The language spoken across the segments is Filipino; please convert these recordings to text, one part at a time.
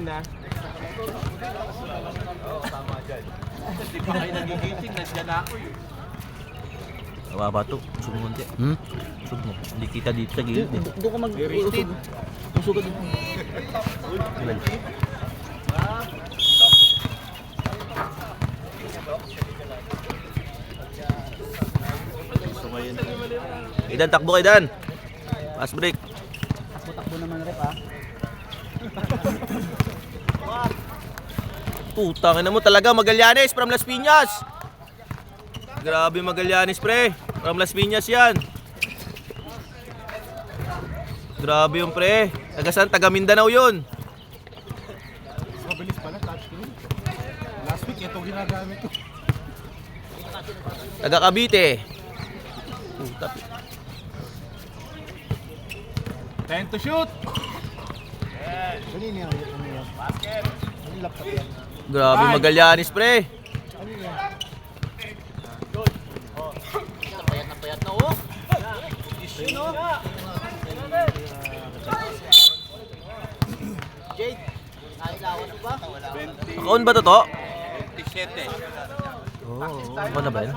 na. Oo, tama dyan. Hindi pa kayo nagigising, nandiyan na ako eh. Kababa to. Usog mo konti. Usog mo. Hindi kita dito sa gilid eh. Doon ka mag-usog. Usog ka dito. Ilan? Idan, takbo kay Dan. Pass break. Takbo naman rep ha. Putangin na mo talaga, Magallanes from Las Piñas. Grabe Magallanes pre. From Las Piñas yan. Grabe yung pre. Taga saan? Taga Mindanao yun. Mabilis pala, touchscreen. Last week, ito ginagamit ko. Taga Cavite. Puta. 10 to shoot! Kanina yan. Basket. Ano laptop yan? Grabe Magallanes pre. Payat na oh. Yun oh. Jade, nailawan mo ba? Nakaon ba to to? 27. Oo, ano na ba yan?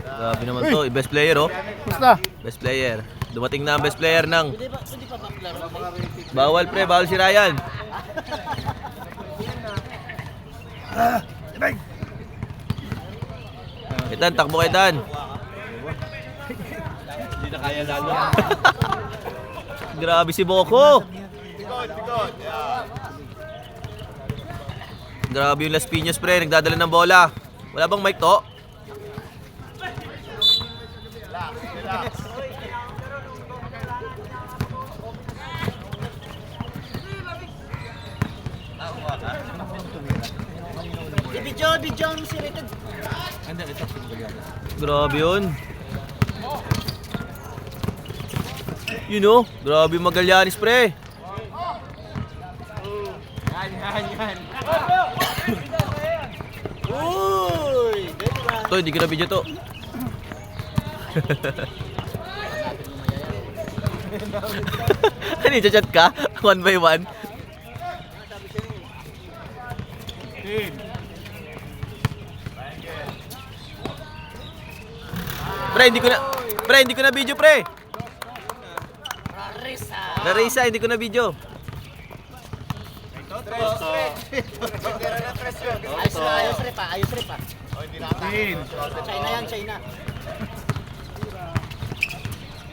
Grabe naman to, best player oh. Basta. Best player. Dumating na ang best player ng Hindi pa maklaro. bawal pre, bawal si Ryan. Itan, takbo kay Dan. Hindi na kaya lalo. Grabe si Boko. Tikod. Grabe yung Las Piñas pre, nagdadala ng bola. Wala bang mic to? Video ang sirited. Grabe yun. You know, grabe yung Magallanes pre. Yan. Uy! To, hindi ko na video to. Ano yung chat ka? One by one? 10. Pre, hindi ko na video pre. Rarisa, hindi ko na video. Ayos rep ha. China.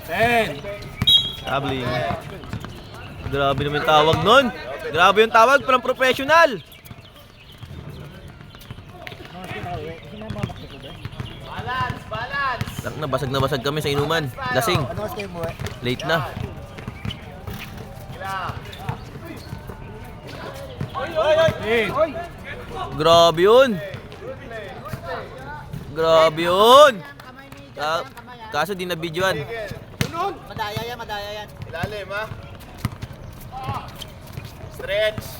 10. Tabling. Grabe naman yung tawag nun. Grabe yung tawag, parang professional. Balance. Na basag kami sa inuman. Lasing. Ano mas kayo mo eh? Late na. Oy. Grabe yun. Kaso di na videoan. Madaya yan. Ilalim ha. Stretch.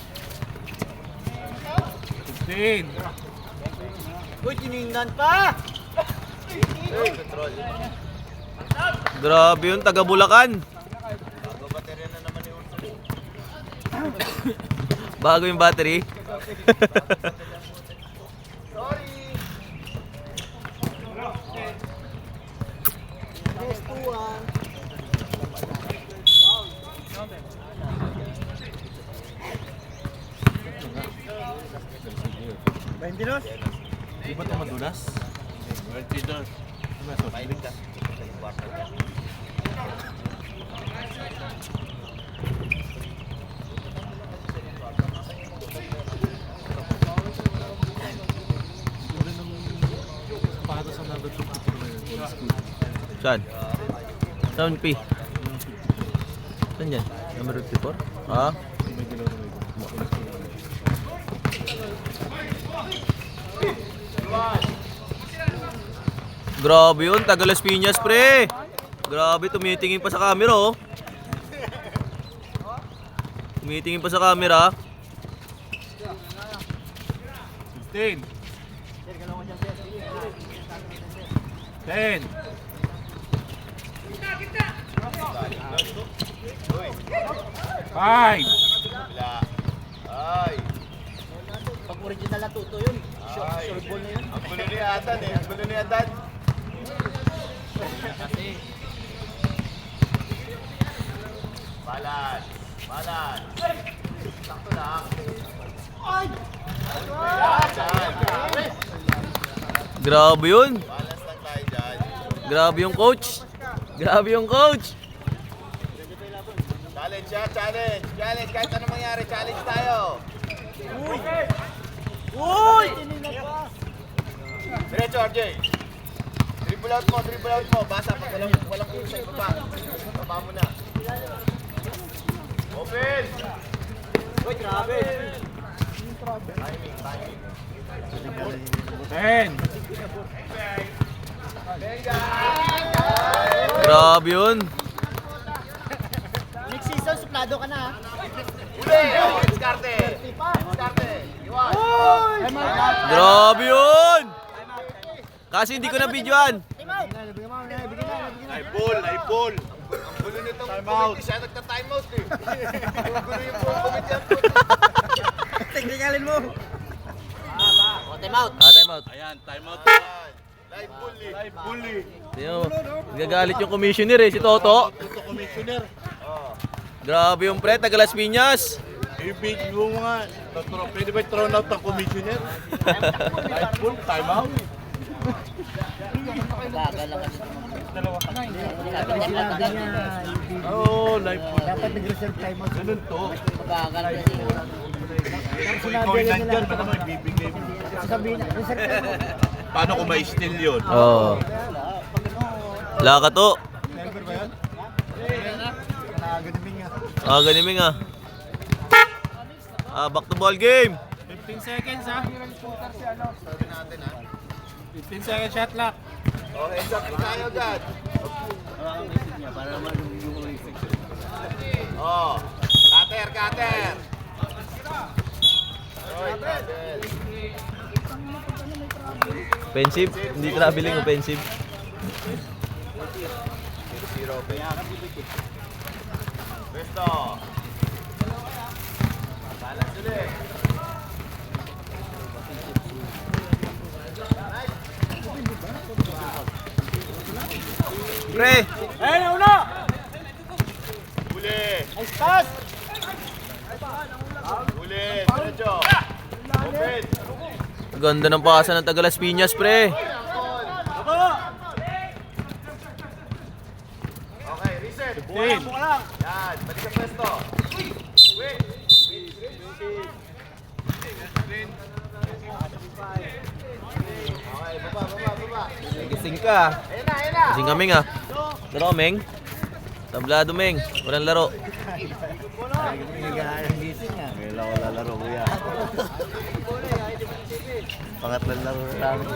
15. Uy, tiningnan pa! Control. Grabe yun, taga Bulacan. Bago baterya na naman yung Bago yung battery. Sorry. Yes, 2-1. Bahintinos? Di ba ito madulas? 22. Mahilig ka. Saan? Saan P? Saan yan? Number 54? Ha? Grabe yun, taga Las Piñas pre. Grabe, tumitingin pa sa camera oh. Tumitingin pa sa camera. 15. 10. Five. Original na tuto yun. Short ball na yun. Ang gulo ni Adan eh. Ang gulo ni Adan. Kasi. Balan. Balan. Sakto lang. Ay! Grabe yun. Balance lang tayo dyan. Grabe yung coach. Grabe yung coach. Challenge siya, challenge. Challenge, kahit anong mangyari, challenge tayo. Uy! Tinignan pa. Diretso, RJ. Dribble out mo. Basa pag walang inside pa. Baba mo na. Open! Uy, grabe. Timing. 10. Grabe yun. Next season, suplado ka na ha. Uli! Diskarte! Diskarte! Iwan! Grabe yun. Kasi hindi ko na videoan. Time out! Ay ball! Ang gulo nitong committee, siya nagka-timeout eh. Ang gulo yung buong committee. Technicalin mo. O, time out. Time out. Ayan, timeout. Live bully. Gagalit yung commissioner eh, si Toto. Tuto commissioner. Grabe yung pre, taga Las Piñas. I-video mo nga. Pwede ba thrown out ng commissioner? Live full, timeout. Bagal lang kasi. Oo, live full. Dapat nag-reserve time out. Ganun to. Bagal kasi. Ikaw yung nandyan, paano mo ibibigay mo? Sasabihin na, reserve time out. Paano kung ma-steal yun? Oo. Wala ka to. Ganiming ah. Back to ball game. 15 seconds ha? 15 seconds shot clock. Oh, heads up tayo agad. Oh, cutter. Oy, cutter. Offensive, hindi traveling, offensive. 0-0, Besto. Balance ulit. Pre, Ayun, una! Uli. Nice pass! Uli. Diretso. Open. ganda ng pasa ng taga Las Piñas, pre. Okay, reset. Buka lang. Yan, balik sa pwesto. Wait. Okay, baba. Gising ka. Ayun na. Gising kami nga. Laro, Meng. Tablado, Meng. Walang laro. Kailan ko lalaro, kuya. Pangatlan laro na namin.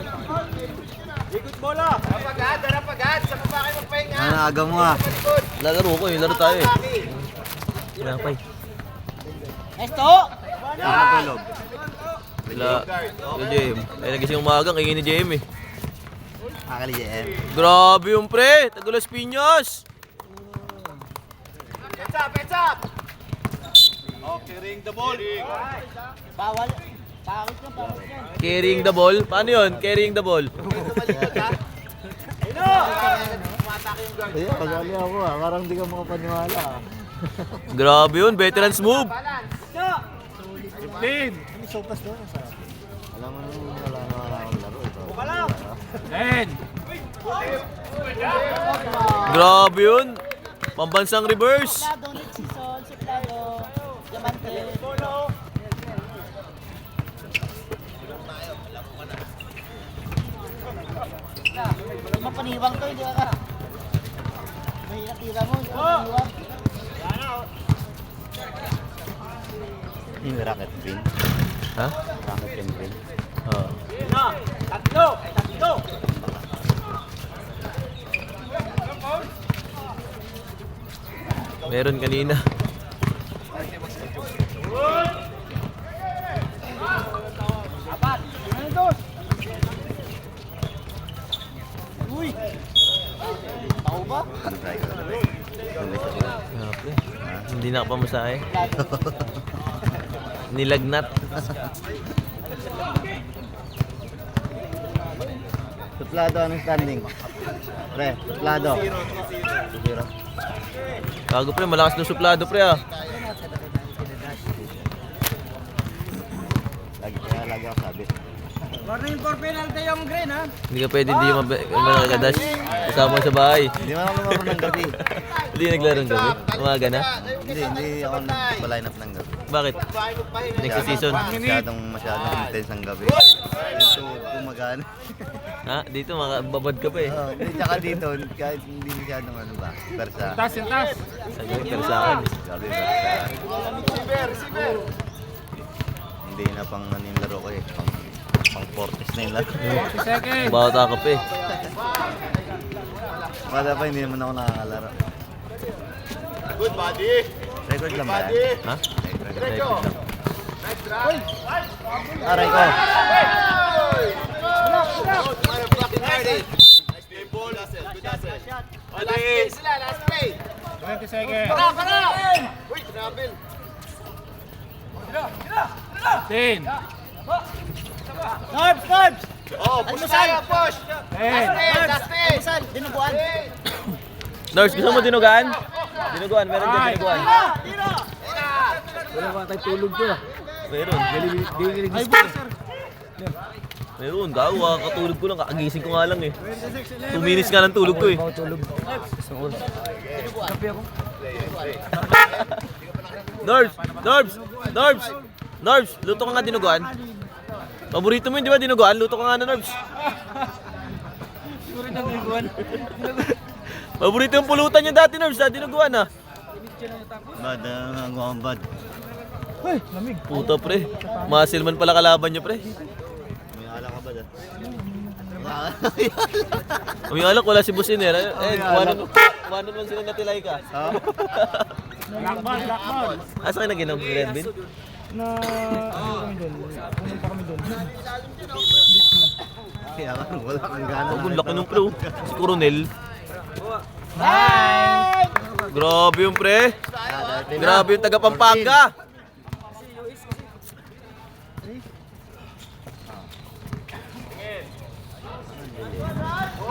Ikot bola. Darapagad. Sa baba kayo magpahinga. Aga mo ah. Laro ko, laro tayo eh. Wala pa eh. Esto! Nakatulog. Wala. Kay JM. Ay, nagising umaga, kaingin ni JM eh. Akali JM. Grabe yung pre. Taga Las Piñas. Heads up. Okay, ring the ball. Bawal. Pangit yan. Carrying the ball. Paano yun? Carrying the ball. Kaya pag-ali ako ah. Parang di ka makapaniwala ah. Grabe yun. Veterans move. 15. Sopas doon. Alam mo naman wala akong laro. Buka lang. 10. Grabe yun. Pambansang reverse. Suplado, next season. Suplado. Diamante. Huwag mapaniwang to, hindi ka. Mahirap tira mo, hindi ka mapaniwang. Yung rocket ring. Ha? Rocket and ring. Oo. Tatlo! Meron kanina. Apat! Dos! Uy! Tao ba? Grabe. Hindi nakapamasahe. Nilagnat. Suplado, anong standing? Pre, suplado. 2-0. Gago pre, malakas na suplado pre ah. Lagi ako sabi. Warning for penalty yung green ha. Hindi ka pwede hindi makakadash. Kasama sa bahay. Hindi man ako lumaro ng gabi. Hindi naglaro ng gabi. Umaga na. Hindi ako nagpa-line up ng gabi. Bakit? Next season. Masyadong intense ang gabi. Dito, gumagana. Ha? Dito makababad ka pa eh. Hindi, tsaka dito, kahit hindi masyadong ano ba, persa. Sabi pero sa akin. Gabi, persa. Hindi na pang ano yung laro ko eh. Pang Fortis na yung laro. Bawat ka pa eh. Wala pa, hindi naman ako nakakalaro. Good body. Record lang ba yan? Ha? Diretso. Record lang. Nice drive. Aray ko. Motherfucking dirty. Nice game ball. Good hustle. Oh, last play sila, last play. 20 seconds. Para! Uy, travel. 10. Oh, push tayo, push. Last play. Saan? Dinubuan? Nurse, gusto mo dinugaan? Dinugaan, meron dyan dinugaan. Wala ba tayo tulog to ah. Meron. Meron, gago, kakatulog ko lang, kakagising ko nga lang eh. 2 minutes nga ng tulog ko eh. Tulog. Isang oras. Kape ako. Norbs, luto ka nga dinuguan. Paborito mo yun, di ba dinuguan? Luto ka nga na Norbs. Siguro nang liguan. Paborito yung pulutan niya dati Norbs, dinuguan ah. Bad, ang ang bad. Hoy, lamig. Puta pre, muscle man pala kalaban niya pre. May ala ka ba dyan? Umialak, wala si Boss Iner. Wanon man sila natilay ka. Ha? Blackball. Asa ka naginom, Red Bean? Na ano kami doon? Pumunta kami doon. Kaya wala kang gana. Ang laki ng pro. Si Coronel. Grabe yung pre. Grabe yung taga Pampanga.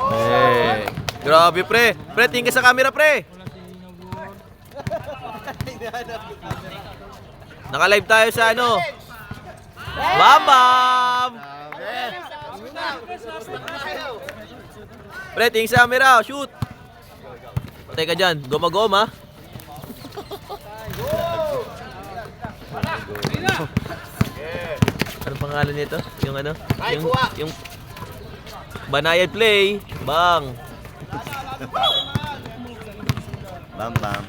Eh, grabe pre. Pre, tingin ka sa camera pre. Naka-live tayo sa ano? Bam Bam! Pre, tingin sa camera. Shoot. Patay ka dyan. Goma-goma. Anong pangalan nito? Yung ano? Yung Banayad play. Bang. Bam bam.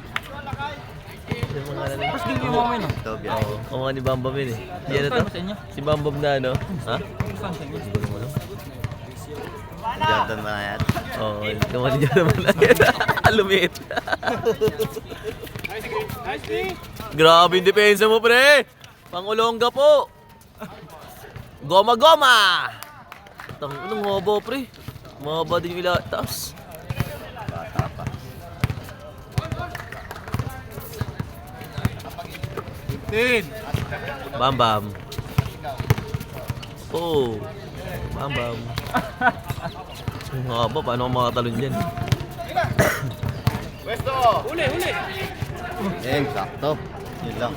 Yung pangalan nito? Mas din yung mga no? Ito, biya. Oo, kumukha ni Bam Bam yun eh. Yan na to? Si Bam Bam na ano? Ha? Siguro mo no? Jordan ba na yan? Oo, kumukha ni John naman na yan. Lumit. Grabe yung depensa mo pre. Pangulongga po. Goma-goma. Anong ngobo pre? Maba din yung ilatas. Bata pa. 15. Bam Bam. Oh. Bam Bam. Ang haba, paano ako makatalon dyan? Pwesto. Eh, sakto. Yun lang.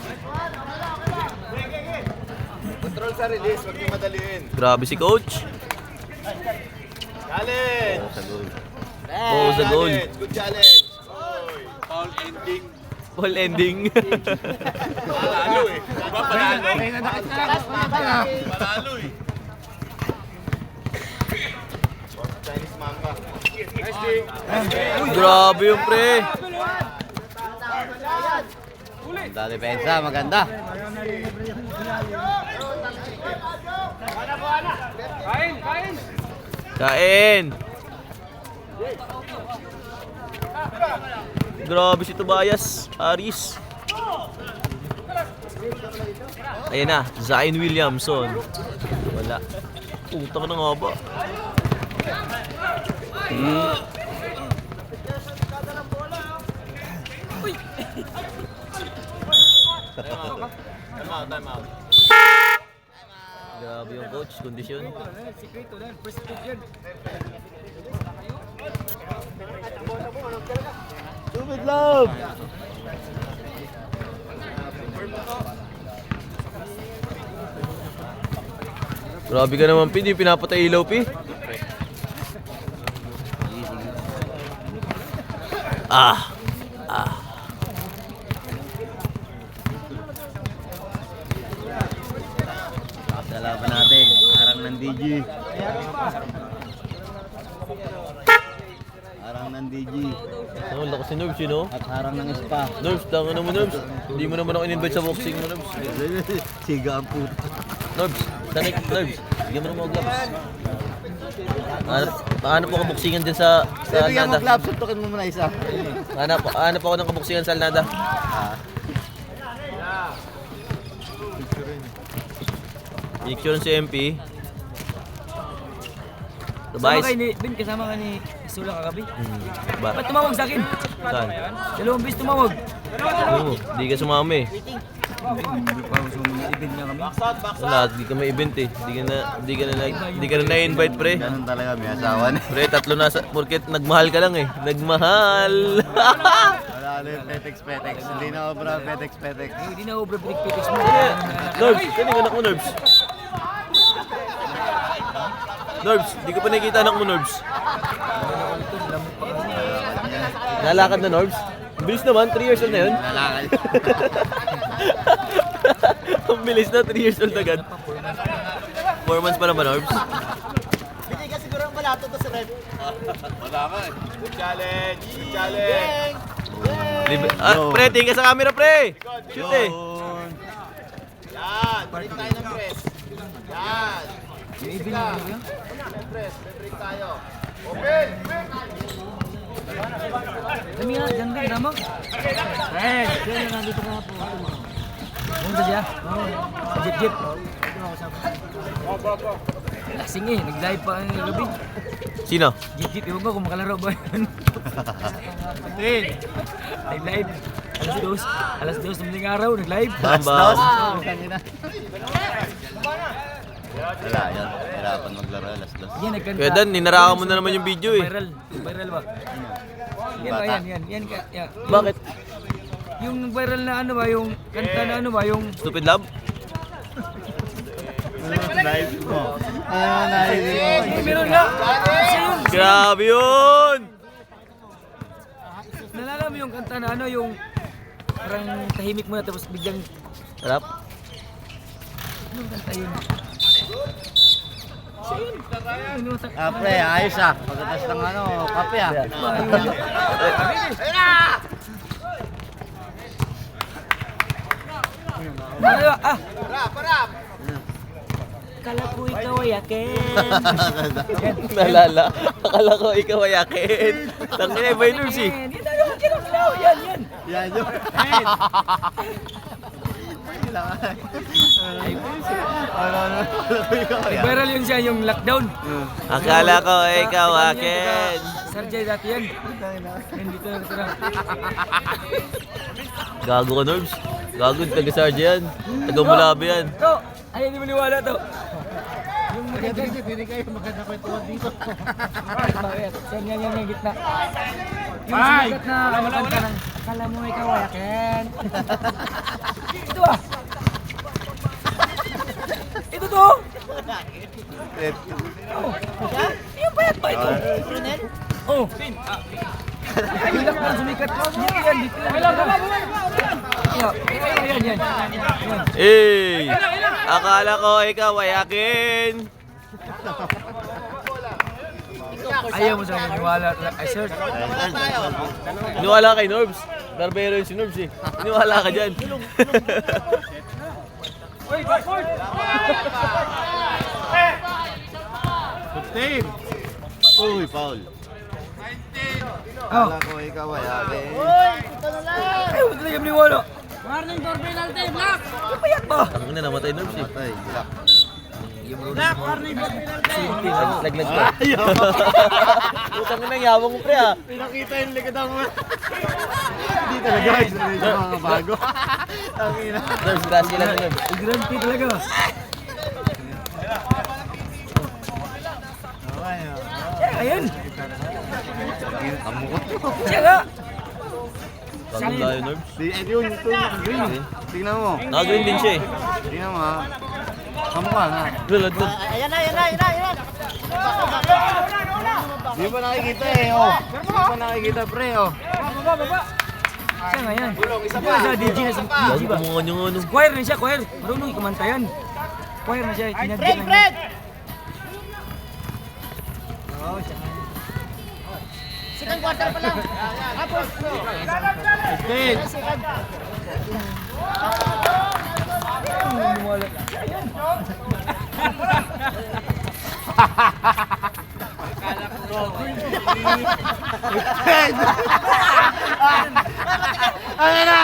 Control sa release, wag niyo madaliin. Grabe si coach. Challenge. Sa goal. Oo, sa goal. Good challenge. Oy. Ball ending. Panalo eh. Diba panalo? Panalo eh. Chinese Mamba. Nice thing. Grabe yung pre. Maganda depensa, maganda. Kain. Grabe si Tobias Aris. Ayan na, Zion Williamson. Wala. Putang na nga ba? Time out. Grabe yung coach, kondisyon. Stupid love! Grabe ka naman, Pi. Di pinapatay ilaw, Pi. Ah. Ah. Sa laban natin, harang ng DG. Harang ng DG. Oh, lakas ni Nerves, yun, oh. At harang ng spa. Nerves, tanga naman, Nerves. Hindi mo naman ako in-invite sa boxing mo, Nerves. Siga ang puto. Nerves, tanik, Nerves. Bigyan mo ng mga gloves. Hanap ako kabuksingan din sa Bigyan mo Alnada. club, suntukin mo muna isa. Hanap ako ng kabuksingan sa Alnada. Picture si MP. Kasama Tabais. kayo ni Ben, kasama ka ni Sula kagabi. Ba? Ba't tumawag sa akin? Saan? Dalawang bis tumawag. Oo, di ka sumama eh. Hindi pa ako sumili-event nga kami. Wala, di ka may event eh. Di ka na na-invite, pre. Ganun talaga, may asawa na. Pre, tatlo na sa, porket nagmahal ka lang eh. Nagmahal. Wala na yung petex. Hindi na obra petex. Hindi na over pitik-pitik mo. Nerves, saan yung anak mo, Nerves? Nerves, di ko pa nakikita anak mo, Nerves. Nalakad na, Nerves? Ang bilis naman, 3 years old na yun. Lalakad. Ang bilis na, 3 years old agad. 4 months pa lang ba, Nerves? Hindi ka siguro ang malato to sa red. Wala ka eh. Good challenge. Good challenge. Pre, tingin ka sa camera, pre! Shoot eh! Yan. Break tayo ng press. Yan. Yung event nga kagabi. Press. Break tayo. Open. Kami nga, dyan din, tama? Eh, kaya na nandito ka po. Punta siya? Oo. Sa jeep. Lasing eh, nag-live pa ang gabi. Sino? Jeep, iwan ko kung makalaro ba yun. Nag-live. Alas 2 ng madaling araw, nag-live. Bambang. Wala, yan. Hirapan maglaro, alas dos. Yan, nagkanta. Kaya Dan, ninarakan mo na naman yung video eh. Viral ba? Yan ba, yan. Bakit? Yung viral na ano ba, yung kanta na ano ba, yung... Stupid Love? Nice mo. Nice mo. Meron nga! Siya yun! Grabe yun! Nalala mo yung kanta na ano, yung... Parang tahimik mo na tapos biglang... Harap? Anong kanta yun? Siya yun! Ano, Pre, ayos ah. Pagkatas ng ano, kape ah. Parap. Kala ko ikaw ay akin. Nalala. Akala ko ikaw ay akin. Tangina, iba yung nerves eh. Yan. Yan yun. Viral yun siya, yung lockdown. Akala ko ikaw akin. Sarjay dati yan. Yan dito na natira. Gago ka, nerves. Gago, taga-sarge yan. Taga-mulabi yan. To, ayaw di maniwala to. Yung maganda. Hindi kayo maganda kwentuhan dito. Bakit? Yan yung gitna. Yung sumagat na kamakanta ng akala mo ikaw ay akin. Ito ah. Ito to. Oh. Yung bayat ba ito? Brunel? Oh. Yung lockdown sumikat. Yan, dito yan. Yan. Eh! Akala ko ikaw ay akin. Ayaw mo sa maniwala. Ay, sir. Iniwala kay Norbs. Barbero yun si Norbs eh. Iniwala ka dyan. Uy, backward! 15. Uy, foul. Oh. Wala ko ikaw ay akin. Ayaw mo talaga maniwala. Warning for penalty, Black! Kapayak ba? Ang ina, namatay Norbs eh. Patay, gilak. Black, warning for penalty! Laglag pa. Putang ina, yawang mo pre ah. Pinakita yung likod mo. Hindi talaga guys. Medyo mga bago. Tangina. Norbs, grabe lang Norbs. Grand P talaga. Ayun. Amukot. Siya nga. Bagong tayo, Norbs. Yun, ito yung green. Tingnan mo. Naka-green din siya eh. Tingnan mo ha. Kamukha na. Lulad. Ayan na. Di ba nakikita eh, oh. Di ba nakikita, pre, oh. Siya nga yan. Isa Siya sa DJ na sa Bago DJ ba? kumungan yung ano. Choir na siya, choir. Marunong kumanta yan. Choir na siya. Kinadyan lang niya. Oo, siya nga. Second quarter pa lang. Tapos. Ano na?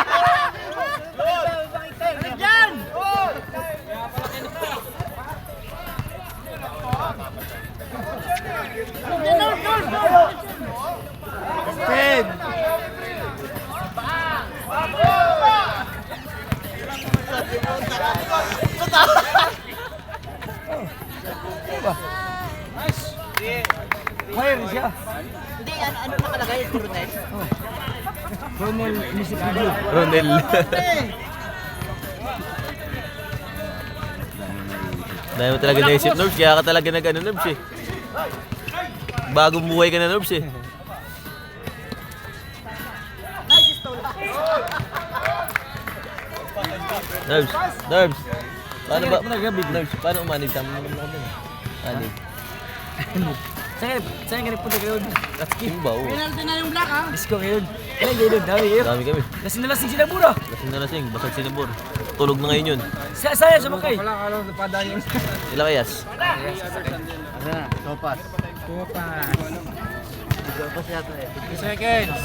Ted! Choir na siya. Hindi, ano nakalagay? Coronel? Ronel Music Video. Ronel. Dahil mo talaga naisip, Norbs. Kaya ka talaga nag-ano, Norbs eh. Bagong buhay ka na, Norbs eh. Norbs. Paano ba? Norbs, paano umanib? Tama naman ako dun. Anib. Saan ka nagpunta kayo? Katski. Yung ba? Oo. Penalty na yung black, ha? Disco kayo. Kailan kayo? Dami kayo. Dami kami. Lasing na lasing sila puro. Lasing na lasing. Basag sinabor. Tulog na ngayon yun. Saya sa makay. Ilang kayas? Ano na? Topas. Topas yata eh. 2 seconds.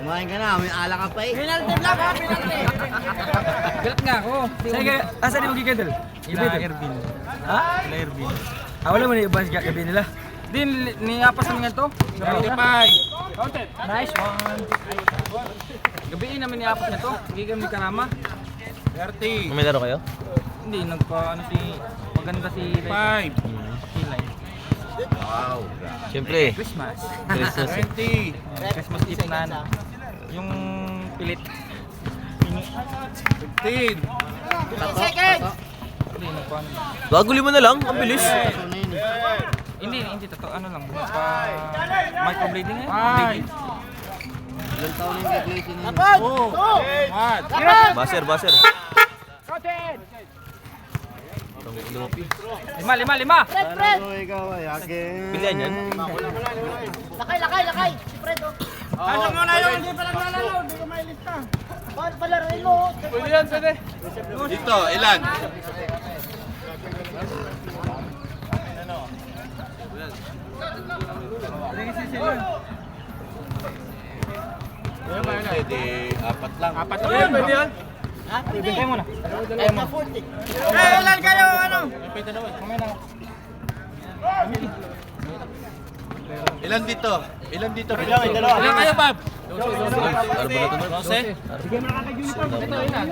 Kumain ka na, may ala ka pa eh. Penalty black, ha? Penalty. Galit nga ako. Saan ka? Asan yung magkikadal? Ila Ervin. Ha? Ila Ervin. Wala mo na iba sa gabi nila. Din, niyapas namin nga to. 75. Nice one. Gabiin namin niyapas na to. Hindi kami karama. 30. May laro kayo? Hindi, maganda si 5. Kilay. Wow. Siyempre. Christmas. Christmas eh. 20. Christmas Eve na. Yung pilit. 15. 15 seconds. Hindi, nagpaano. Gago lima na lang. Ang bilis. Hindi, totoo. Ano lang. Microblading eh. Ilang taon yung graduation niya? What? Baser. Lima. Para ko ikaw ay akin. Bilihan yan. Lakay. Si Fred, oh. Ano mo na yun? Hindi pa lang nalalo. Hindi ko mailista. Bakit palaruin mo? Pwede yan, pwede. Dito, ilan? Pwede, apat lang. Apat na yan, pwede yan. Ha? Pwede. Kaya mo na. Ay, na 40. Ilan kayo, ano? Ilan dito? Ilan dito? Ilan kayo, Bob? Ano ba na ito, Norbs? Jose?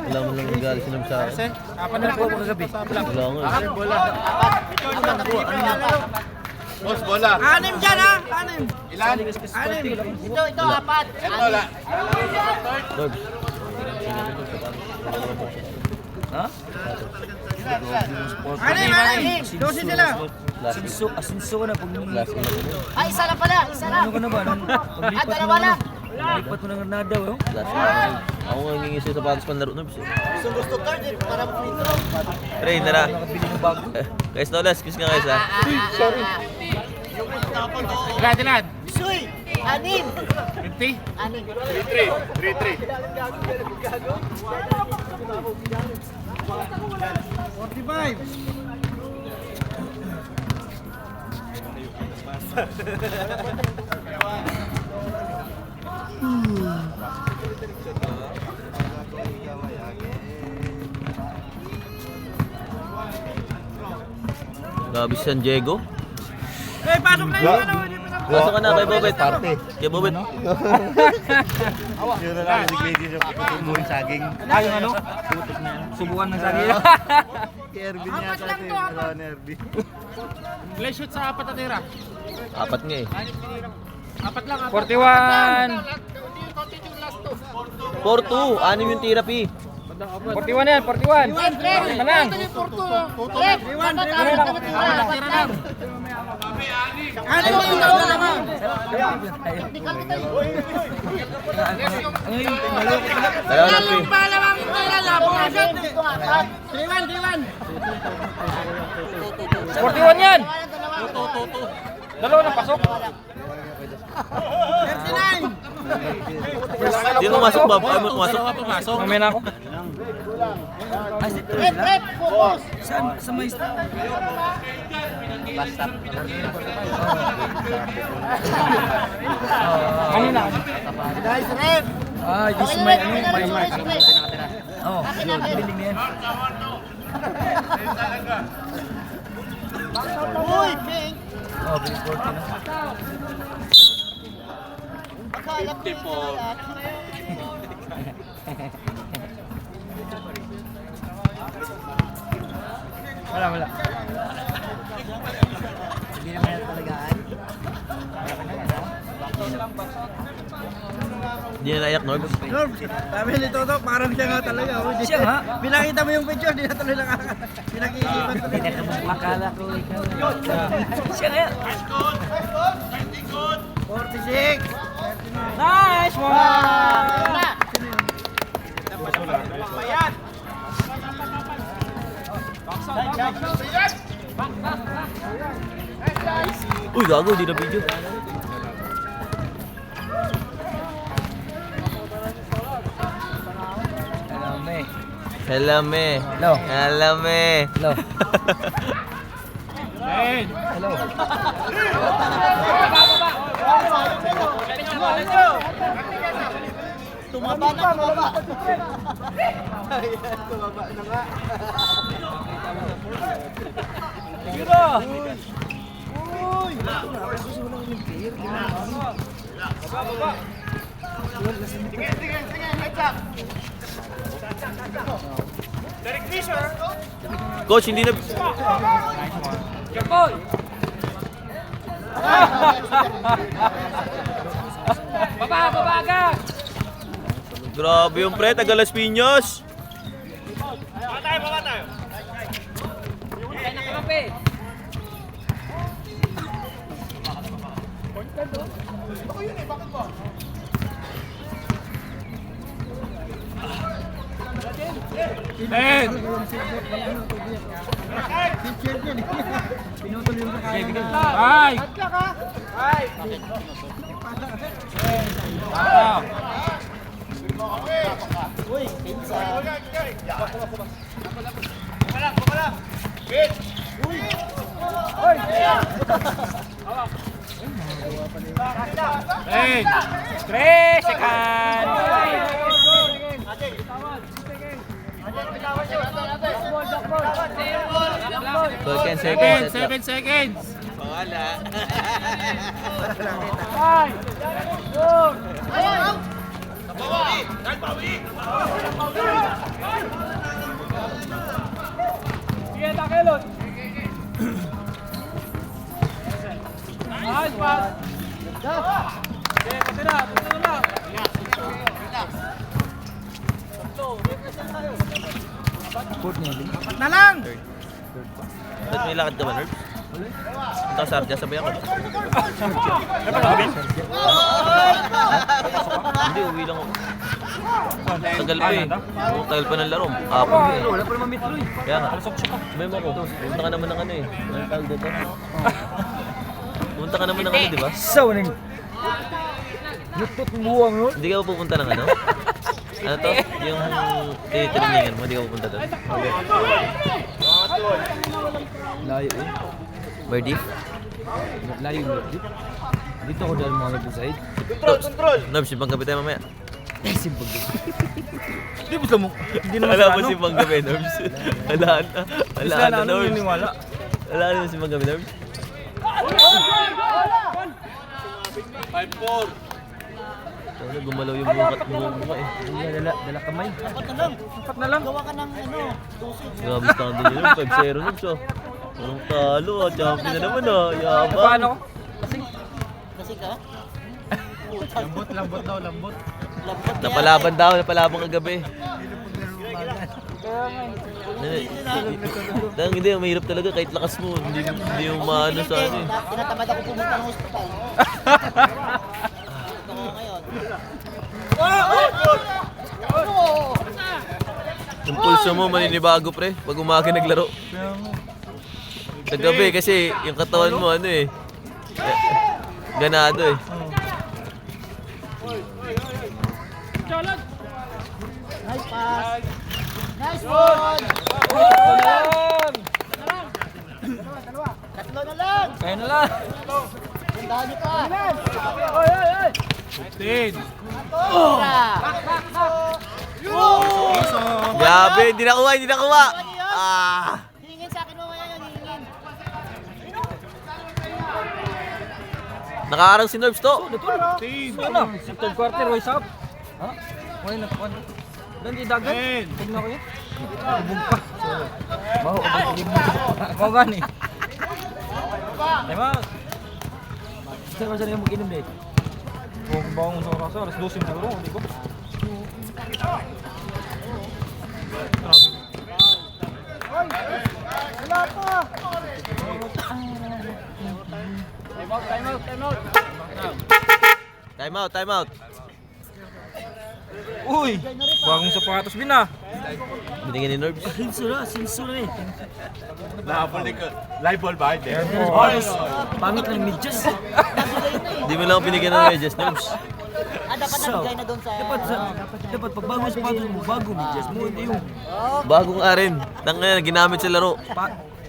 Wala mo lang nag-aalis sinab sa akin. Apat na po kagabi. Wala nga eh. Boss, bola. 6 dyan, ha? 6. Ilan? Ito, 4. Ito, wala. Norbs. Ha? Anim. 12 sila. Asinso ka na pag Last in na. Ay, isa lang pala. Isa lang. ano ka na ba? Paglipat mo dalawa lang. Paglipat mo ng Granada, oh. Last in na. Ako nga ngingi sa sapatos panlaro, Norbs eh. Gusto card, eh. Para free throw. Pre, tara. Nakabili ng bago. Guys, no last. Kiss nga guys ha. Ilan? Suy! Anin! 50? Anin. 3-3. 45. Grabe si San Diego. Pasok na yung ano. Pasok ka na kay Bobet. Kay Bobet. Yun na lang, siglating siya. Patuloy saging. Yung ano? Subukan ng sarili. Kay Ervin yata ito yung ni Ervin. Play shoot sa apat na tira. Apat nga eh. 41. 4-2. Anim yung tira, Pi. 41 yan, 41. Manang. Dalawa na, Pi. 41 yan. Dalawa na pasok. Di mo masok ba? Ay mo pumasok. Mamaya na ako. Sa may Kanina. Nice, Red! Ah, yung sa may ano, may mark. Oo, yun, biling na yan. Uy, Pink! Oo, biling 40 na. Akala ko yung nalat. Wala. Hindi naman yan talagaan. Hindi na naiyak, Norb. Sabi ni Toto, parang siya nga talaga. Siya nga? Pinakita mo yung picture, di na tuloy pinag-iisipan ko. Makala ko ikaw. Siya nga. 46! Nice one. Uy, gago, di na video. Helame. Hello. Helame. Hello. Tumaba na, tumaba. Ayan, tumaba na nga. Coach, hindi na... Baba ka. Grabe yung pre, taga Las Piñas. Ay. Hey, 3 seconds. Second. 7 seconds. Sige, takilot. Nice pass. Okay, pati na. Na lang! Ba't may lakad ka ba, Nerf? Ito, Sarja, sabay ako. Hindi, uwi lang ako. Tagal pa eh. Tagal pa ng laro. Apang eh. Wala pa naman mitro eh. Kaya nga. May mo ko. Pumunta ka naman ng ano eh. Ano tawag dito? Pumunta ka naman ng ano, di ba? Sawaning. Nutot buwang no? Hindi ka pupunta ng ano? Ano to? Yung tininingan mo, hindi ka pupunta doon. Layo eh. Birdie? Layo yung dito. Dito ako dahil mga side. Control! Nerf, simpang gabi tayo mamaya. Simpag dito. Hindi mo mo. Hindi naman Wala sa mo ano. simpang gabi, Nerf. Wala na. Wala Isla na, na ano Nerf. niniwala. Wala na simpang gabi, Nerf. 5-4. Ano, gumalaw yung buka eh. Dala kamay. Apat na lang. Gawa ka ng ano, 12. Grabe stand din yun, 5-0 Nerf. So. Ang talo ah, champion na naman ah. Yabang. Paano? Kasi ka? Lambot daw, lambot. Napalaban kagabi. Hindi, mahirap talaga kahit lakas mo. Hindi yung maano sa ano. Tinatamad ako pumunta ng hospital. Ito nga ngayon. Yung pulso mo maninibago pre pag umaga naglaro. Kagabi kasi yung katawan mo ano eh. Ganado eh. Nice pass. Nice one. Tatlo na lang. Kaya na lang. Tandaan niyo pa. 15. Grabe, hindi nakuha. Ah. Hingin sa akin mo ngayon, hingin. Nakaarang si Nerves to. Ano? Third quarter, wise up. Ha? Wala na po. Doon di dagat. Tignan ko yan. Bubog pa. Baho ka ba? Ako gani. Time out. Saan ba yung mag-inom dito? Huwag ba akong sa oras? Alas 12 siguro, hindi ko. Wala pa. Time out. Uy! Bagong sapatos bin ah. Binigyan ni Nerves. Sinsura eh. Nahabol ni ko. Live ball ba? Hindi. Pangit ng medyas. Hindi mo lang binigyan ng medyas, Nerves. Dapat nabigay na doon sa... Dapat pag bago sapatos mo, bago medyas mo, hindi yung Bagong arin. Tangina, ginamit sa laro.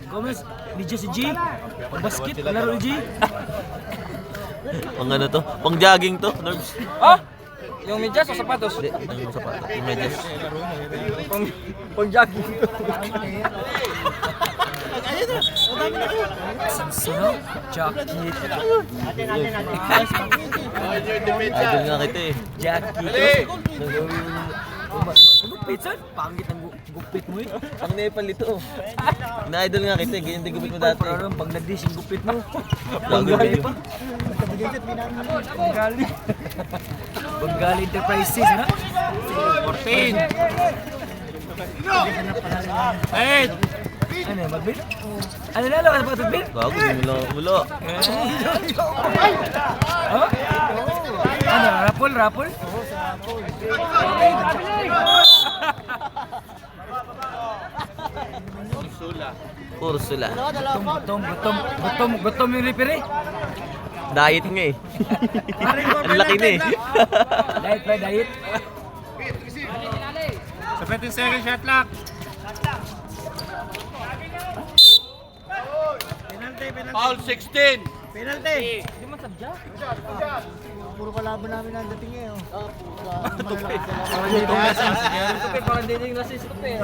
comments, medyas si G, pag basket, laro ni G. Pang ano to? Pang jogging to, Nerves. Ah! Yung medyas o sapatos? Hindi, ang sapatos. Yung medyas. Pang jogging. Sinsura, jacket, Idol nga kita eh. jacket. Gupit saan? Pangit ang gupit mo eh. Ang Nepal ito. Na-idol nga kita eh. Ganyan din gupit mo dati. Parang pag nag-dish yung gupit mo. Gago Bengali ba pa. Bengali. Bengali Enterprises, ano? 14. Eight! Ano yung magbit? Ano na lang? Ano ba ito, Bill? Gago, di mo lang mulo. Oh? Ano? Rapol? Ursula. Gutom yung referee. Diet nga eh. Ang laki na eh. Diet. 17 seconds shot clock. Foul 16. Penalty. Hindi man sadya. Puro kalaban namin ang dating eh. Parang dinig na si Stupe.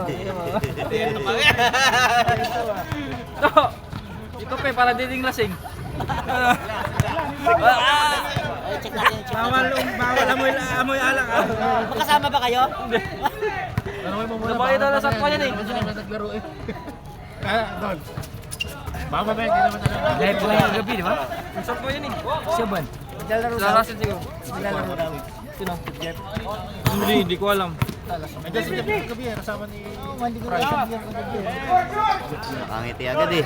Ito pe, parang dinig lasing. Ay, check natin. Bawal amoy alak. Magkasama ba kayo? Nabayad daw na sa kanya eh. Dahil po yung gabi, di ba? Saan po yan eh? Siya ba? Lalasin siguro. Sino? Jeff? Hindi ko alam. Nakangiti agad eh.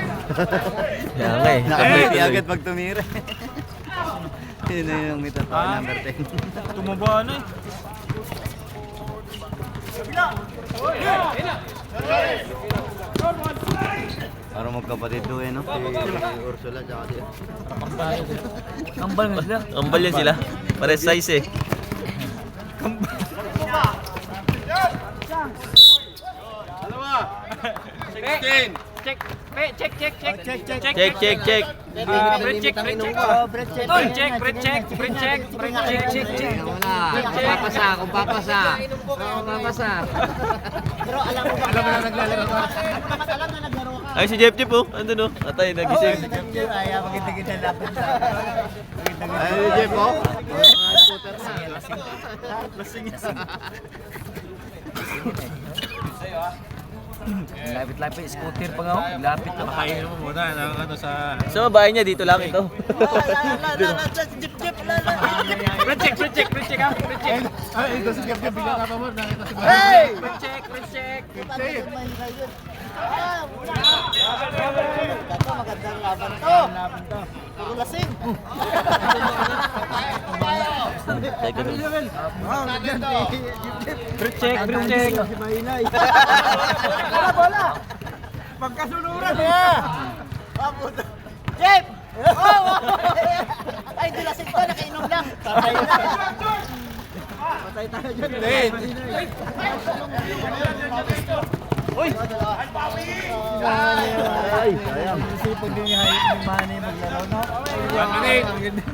Kaya nga eh. Nakangiti agad pag tumira. Yun na yung may totoo number 10. Tumaba na eh. Parang magkapatid to eh, no? Si Ursula tsaka siya. Kambal nga sila. Ambal yan sila. Pares size eh. Dalawa. 16. Check. Check. Check. Bread check. Tol, check. Bread check. Kung papasa. Pero alam mo na naglalaro ka. Alam na naglaro ka. Ay si Jeff oh. Andun oh. Atay, nagising. Ay, maganda lapit sa. Ay, Jeff, oh. Lapit-lapit, scooter pa nga ako. Lapit ka. Makain mo muna ng ano sa... Sa bahay niya, dito lang ito. Pre-check ha. Pre-check. Ay, ito si Jeff bigla ka pa mo. Nakita si Hey! Pre-check. Ito, magandang laban to. Puro lasing. Teka doon. Pre-check. Pre-check. Si Maynay. Bola! Pagkasunuran niya! Jeff! Oh! Ay, di lasing to. Nakainom lang. Patay na. Patay tayo dyan. Uy! Ay! Sayang. Isipag din yung Manny maglaro, no? 1 minute.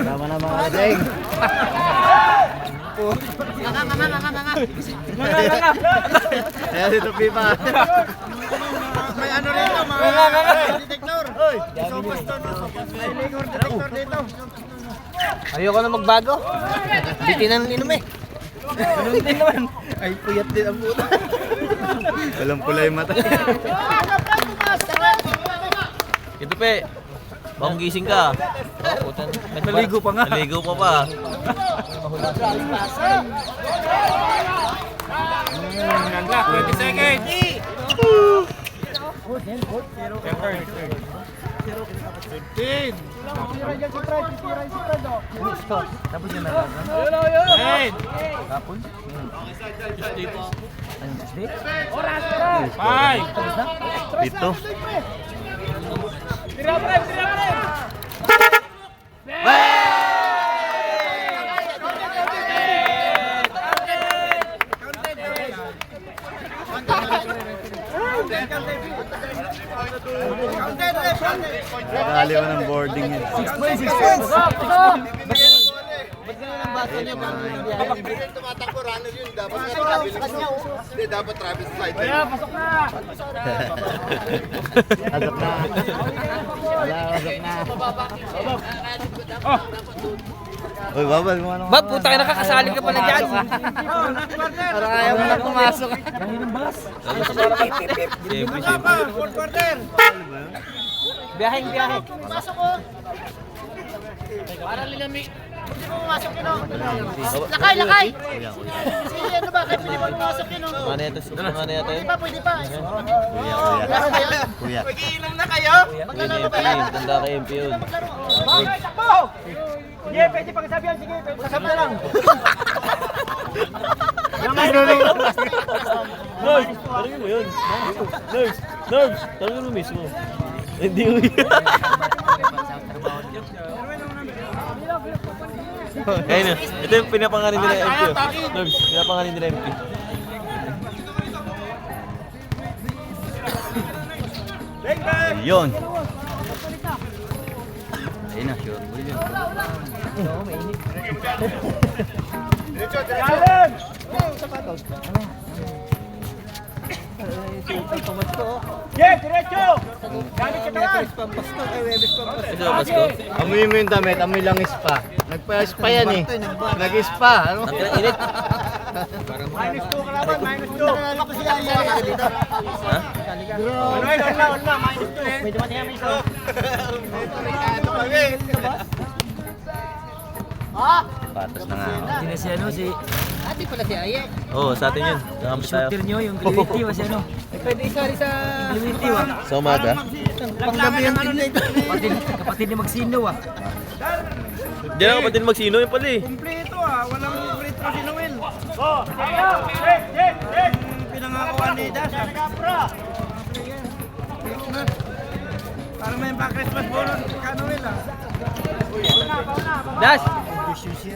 Tama na mga kadeng. Ayan dito, Pipa. May ano rito, mga detector. May ligor detector dito. Ayoko na magbago. Bitin ang inom eh. Ganun din naman. Ay, puyat din ang puta. Walang pula yung mata. Ito pe. Bagong gising ka. Naligo pa nga. Naligo pa pa. Nangla, 20 seconds. Tapos yun na. Hey! Tapon? Ano, isdi? 5. Dito. Nakali mo ng boarding yun. 6 points. Tumatakbo runner yun. Dapat Travis sa kanya. Hindi, dapat Travis sa side. Pasok na. Agap na. Wala, pasok na. Uy, babal mo ano. Bab, puta ka nakakasali ka pala dyan. Parang ayaw mo na pumasok. Siyempre, siyempre. Fourth quarter. Biyahe. Lakay. Kuya, kuya. Si ano ba? Kaya pwede ba pumasok yun? Mga neto, mga neto yun. Pwede pa. Kuya, kuya. Kuya. Mag-iinom na kayo? Yun, MP yun. Tanda ka MP yun. Sige, pwede pagsabihan. Sige, pwede pagsabihan lang. Nerves! Tanungin mo yun. Nerves! Tanungin mo mismo. Hindi mo yun. Ayun, ito yung pinapangalan nila MP. Nerves, pinapangalan nila MP. Yun. Ayun na, sure. Uy, yun. Diretso, diretso. Ito, Pasko. Amoy mo yung damit, amoy lang ispa. Nagpa-spa yan eh. Nag-spa. Ano? Ang init. Nalala ko si Aya. Ha? Pwede ba niya may isa? Ano kami? Patas na nga. Sino si ano, si Ate pala si Aya. Oo, sa atin yun. Nakama tayo. shooter nyo, yung Gliwiti, was ano. Pwede isari sa... Gliwiti, wa. Sa umaga. Panggabi ang tingin. Kapatid ni Magsino, wa. Diyan ako kapatid magsino yun pala eh. Kumpleto walang free throw si Noel. Pinangakuan ni Dash. Parang may pa-Christmas bonus ka Noel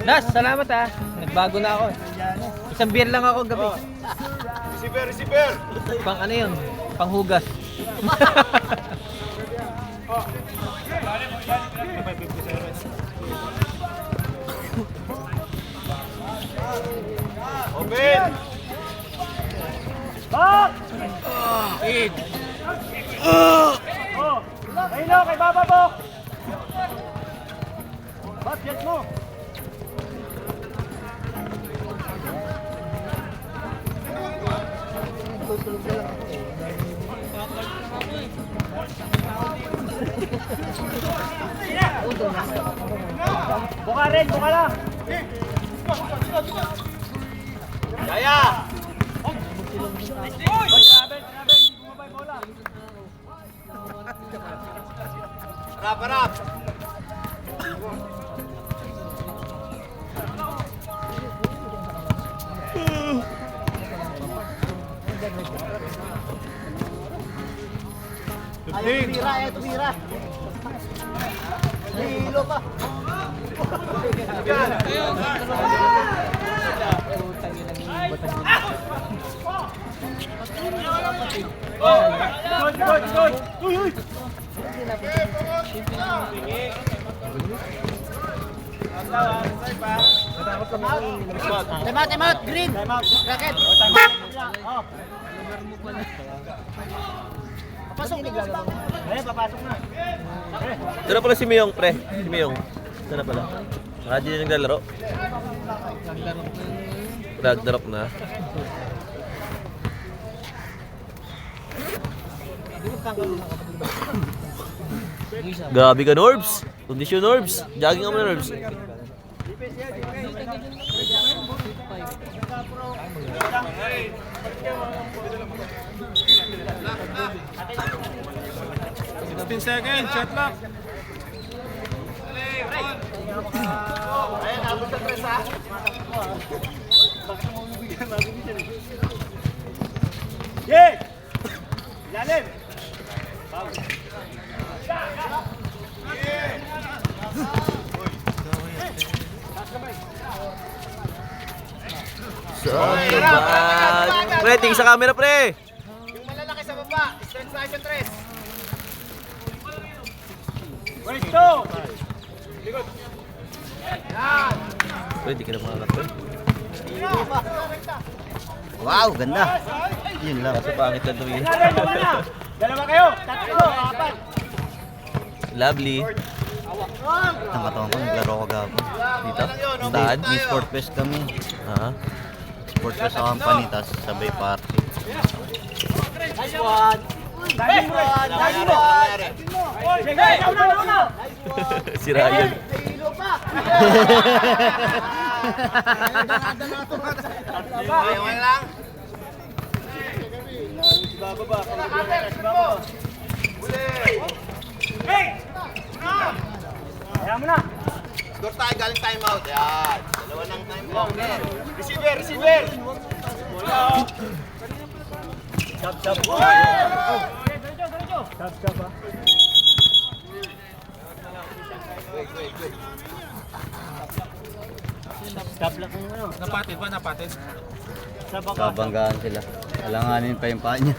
Das, salamat ah. Nagbago na ako. Isang beer lang ako gabi. Receiver. Pang ano yun? Panghugas. Open. Buka rin, buka lang. Kaya! Harap, harap! Time out, green. Racket. Ito na pala si Miyong, pre. Si Miyong. Ito na pala. Hindi na naglalaro. Nag-drop na. Grabe ka, Norbs. Kondisyon, Norbs. Jogging ka mo na, Norbs. Ayan, abot sa tres ha. Yeah! Ilalim! So, man. Pre, tingin sa camera, pre. Yung malalaki sa baba, straight sa action tres. Pre, di ka na makakat, pre. Wow, ganda. Yun lang. Kaso pangit lang tumingin. Dalawa kayo, tatlo, apat. Lovely. Ang katawan ko, naglaro ko gabon. Dito? Hindi, Saan? may sport fest kami. Ha? Sport fest sa company, tapos sabay party. Si Ryan. Ayaw lang. Score tayo, galing time out. Yan. Dalawa ng time out. Receiver, receiver. Kabanggaan sila. Alanganin pa yung paa niya.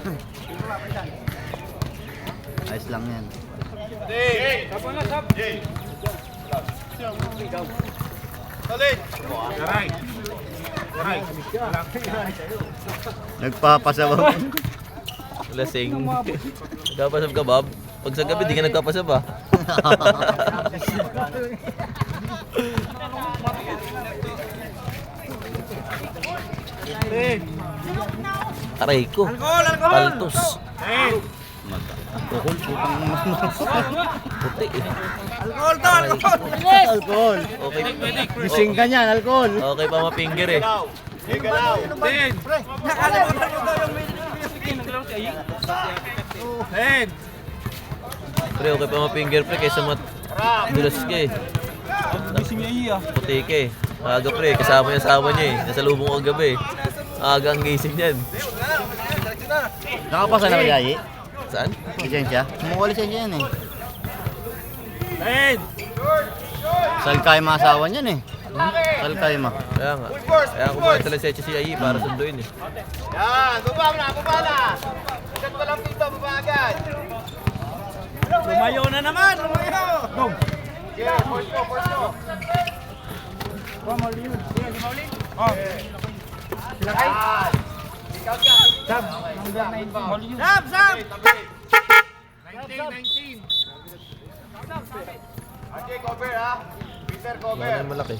Ayos lang yan. Solid. Nagpapasabaw. Lasing. Nagpapasab ka, Bob? Pag sa gabi, di ka nagpapasab, ah. Aray ko. Paltos. Alcohol, putang Puti, eh. alcohol. Okay. Gising ka niyan, alcohol. Okay pa ma-finger, eh. Galaw. Hey, galaw. Nakalimutan ko to yung Pre, okay pa ma-finger, pre, kaysa dulas ka, eh. Puti ka, eh. Aga, pre, kasama yung asawa niya, eh. Nasa lubong ko gabi, eh. Aga ang gising niyan. Nakapasa na ba, Yayi? Saan? Lisensya? Kumuha lisensya yan eh. Salkay mga asawa niyan eh. Salkay ma. Kaya nga. Kaya kumuha talaga sa si Ayi para sunduin, eh. Yan, baba na, baba na. Agad pa lang dito, baba agad. Lumayo na naman, lumayo! Go! Yeah, force go, force go. Yan. Ikaw ka. Sab! Okay, cover ha. Peter, Wala cover. yung malaki.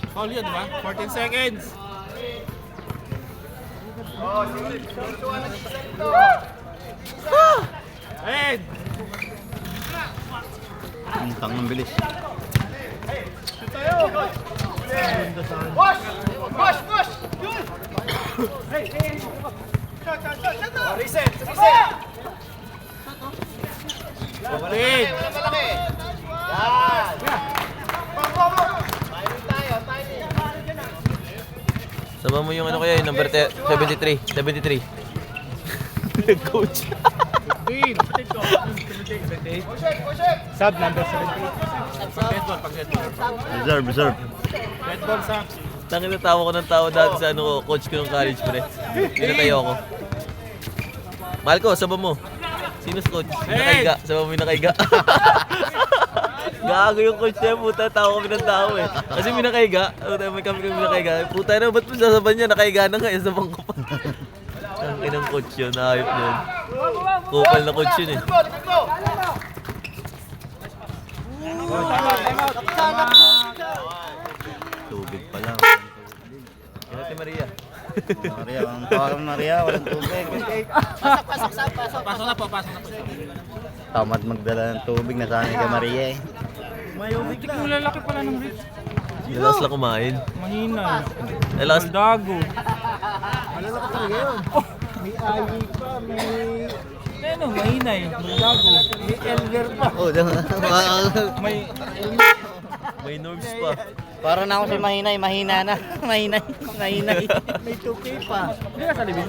Ang tangang bilis. Push! Push! Push! Reset! Reset! Malaki! Malaki! Yan! Timing tayo, timing! Sama mo yung ano kaya, yung number 73. 73. Coach. Push it! Push it! Sub number 17. Reserve, reserve. Tangin na tawa ko ng tawa dati sa ano ko, coach ko ng college pre. Pinatayo ako. Mahal ko, saba mo. Sino sa coach? Yung nakaiga. Saba mo yung nakaiga. Gago yung coach niya, puta. Tawa kami ng tao eh. Kasi may nakaiga. May kami nakaiga. Puta na, ba't mo sasaban niya? Nakaiga na nga, sabang ko pa. Ang inang coach yun, ayop yun. Kupal na coach yun eh. Let's go! Let's go! Tubig pa lang. Yan natin Maria. Maria, ang tawag ng Maria, walang tubig. Pasok na po. Tamad magdala ng tubig, nasanay ka Maria eh. Mayumik lang. Lalaki pala ng Ritz. Lakas lang kumain. Mahina. Lakas. Dago. Ano, mahina eh. Dago. May elder pa. Oh, May May nerves pa. para na ako si Mahinay, mahina na. Mahinay, mahinay. May 2K pa. Hindi ka sa libin?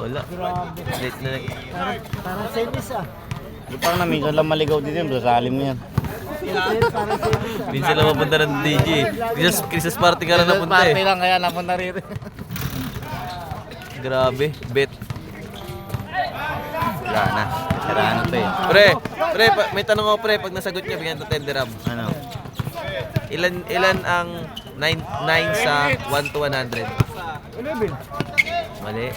Wala. Late na. Parang semis ah. Di parang na minsan lang maligaw dito yun, sasalim mo yan. Parang semis. Minsan lang mapunta ng DJ. Christmas party ka lang napunta Party eh. lang kaya napunta rin. Grabe. Bet. Wala na. Sira na to eh. Pre, may tanong ako pre. Pag nasagot niya, bigyan to 10 dirham. Ano? Ilan ang 9 sa 1 to 100? 11. Mali.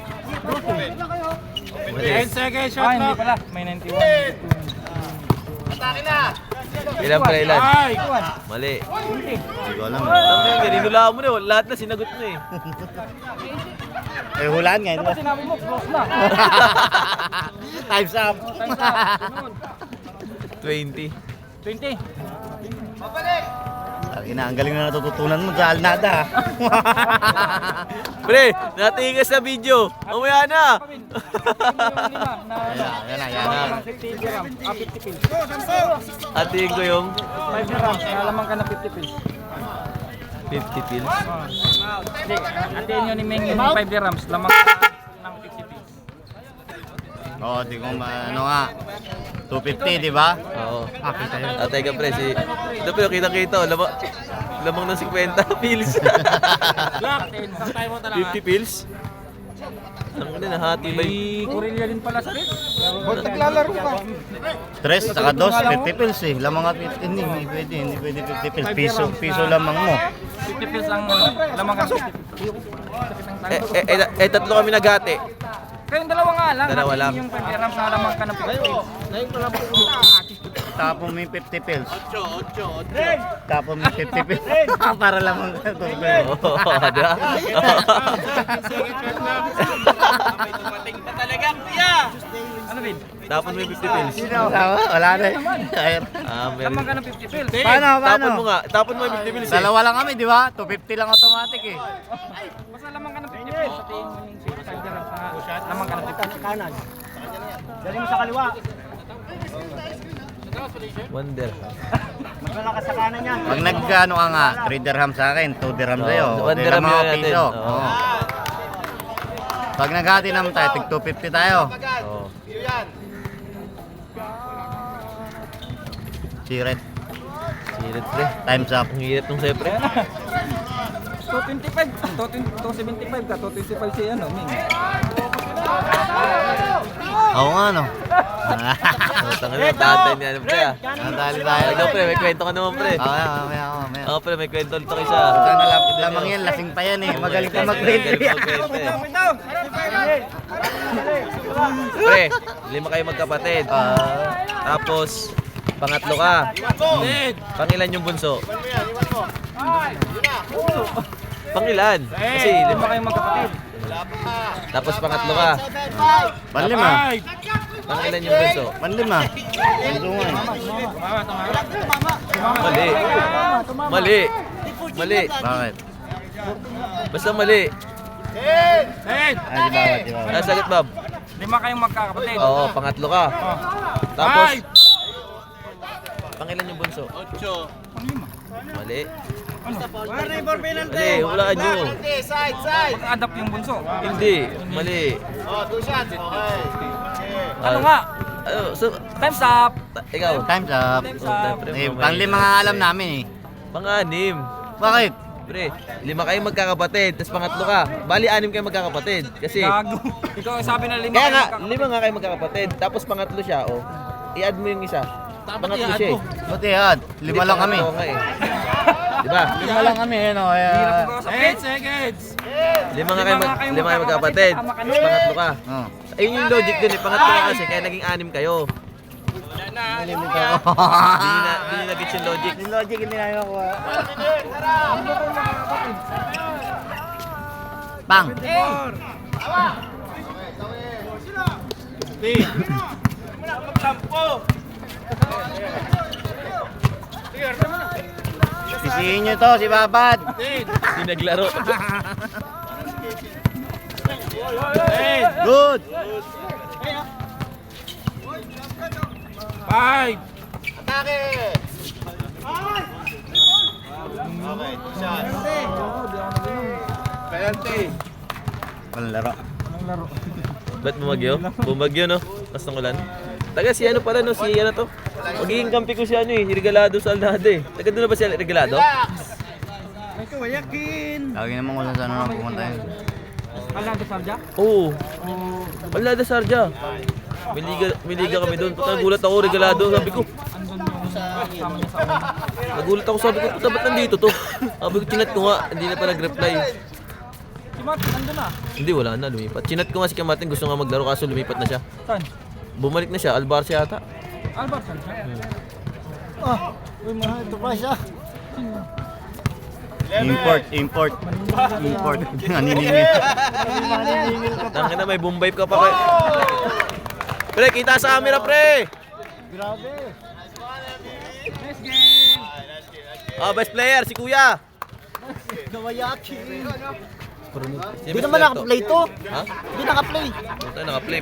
Mali. 10 seconds shot hindi pala. May 91. Atake na! Ilan pre, ilan? Ay! Mali. Hindi ko alam. Tama yan, ginula mo na. Lahat na sinagot mo eh. Eh, hulaan nga. Ano sinabi mo? Close na. Time's up. 20. 20. Pabalik! Ang galing na natututunan mo sa Alnada. Pre, natingin ka sa video. Mamaya na. Yan na. 50 dirham. 50 pills. Atingin ko yung 5 dirham. Nalaman ka na 50 pills. 50 pills. Hindi. Atiin nyo ni Meng yung 5 dirhams. Lamang ka ng 50 pills. Oo, di ko ano nga. 250, di ba? Oo. Atay ka pre, ito pero kita-kita. Lamang ng 50 pills. Black. Santay mo talaga. 50 pills? Ang ina, nahati ba May Corellia din pala sa rin. Naglalaro ka. 3, saka 2, 50 pills eh. Lamang nga 50, hindi pwede 50 pills. Piso lamang mo. 50 pills ang lamang ka ng 50 pills. Tatlo kami naghati. Kayong dalawa nga lang. Dalawa Atiin lang. yung 5 dirhams na lamang ka ng 50 pills. Ngayon ko lang po. Tapon mo yung 50 pills. 8. Tapon mo yung 50 pills. Para lamang ka tubig. Oo, ada. Ano Vin? Tapon mo yung 50 pills. Wala na eh. Meron. Lamang ka ng 50 pills. Paano? Tapon mo nga. Tapon mo yung 50 pills eh. Dalawa lang kami, di ba? 250 lang automatic eh. Basta lamang ka ng 50 pills. Atiin mo yung 5 dirhams na lamang ka ng 50 pills. Kanan. Galing mo sa kaliwa. Wonder. Magkala ka sa kanan yan. Pag nagkano ka nga, 3 dirham sa akin, 2 dirham sa'yo. Oo, 1 dirham mga yun natin. piso. Oo. Oo. Pag naghati naman tayo, tig 250 tayo. Oo. Iyo yan! Siret, Sirit pre. time's up. Ang hirap nung sa'yo pre. 225, 275 ka, 225 si ano, Ming. Oo nga no. Tangin na, tatay niya ano pre ah. Nadali tayo. Ikaw pre, may kwento ka naman pre. Mamaya. Oo pre, may kwento ulit ako isa. Sana lamang yan, lasing pa yan eh. Magaling pa mag-ready. Pre, 5 kayo magkapatid. Tapos, pangatlo ka. Pangilan yung bunso? Iwan mo yan, iwan mo! Yun na! Pangilan? Kasi, Lima kayong magkapatid. Tapos pangatlo ka. Panlima. Pangilan yung bunso? Panlima. Bunso nga eh. Mali. Mali. Mali. Bakit? Basta mali. Ed! Ay, di bawat, di bawat. Sagot, Bob. 5 kayong magkakapatid. Oo, pangatlo ka. Tapos, pangilan yung bunso? 8. Mali. Warning for penalty. Mali, hulaan nyo. Side. Mag-adapt yung bunso. Hindi, mali. Oh, 2 shots. Okay. Ano nga? Ano, so, Time's up! ikaw. Time's up. Time's Oh, up! pre, Eh, mamaya. panglima nga alam namin eh. Pang-anim. Bakit? Pre, 5 kayong magkakapatid, tapos pangatlo ka. Bali, 6 kayong magkakapatid. Kasi, Gago. Ikaw ang sabi na 5 kaya nga, kayong 5 nga kayong magkakapatid, tapos pangatlo siya, oh. I-add mo yung isa. Pangatlo siya eh. Buti yan. 5 lang kami. Oo nga eh. Diba? 5 lang kami, ano, kaya... seconds! 5 nga kayo magkakapatid, tapos pangatlo ka. Oh. Ayun yung logic dun eh, pangatlo ka kasi, kaya naging 6 kayo. Nalimit ako. Hindi nyo nag-gets yung logic. Yung logic hindi namin makuha. Bang! Sisihin nyo to, si Babad. Hindi naglaro. Good! 5! Atake! Okay, 2 shots. Walang laro. Ba't bumagyo? Bumagyo no? Pas ng ulan. Taga si ano pala no? Si ano to? Magiging kampi ko si ano eh. Si Regalado sa Alnade. Taga doon na ba si Regalado? May kawayakin. Lagi naman kung saan na pumunta yun. Alado Sarja? Oo. Alnade Sarja. May liga kami doon. Puta, nagulat ako Regalado. Sabi ko. Andun yung kasama niya sa ulan. Nagulat ako. Sabi ko, puta ba't nandito to? Sabi ko, chinat ko nga. Hindi na pa nag-reply. Si Martin, andun na. Hindi, wala na. Lumipat. Chinat ko nga si Kamatin. Gusto nga maglaro kaso lumipat na siya. Saan? Bumalik na siya. Albarca yata. Albert Sarja? Oh, uy mga ito pa siya. Import. Naniningil. Tangin na, may boom vibe ka pa kay... Pre, kita sa camera, pre! Grabe. Ah, best player, si Kuya! Kawayakin. Hindi Hindi naman naka-play to. Ha? Hindi naka-play. Puta, naka-play.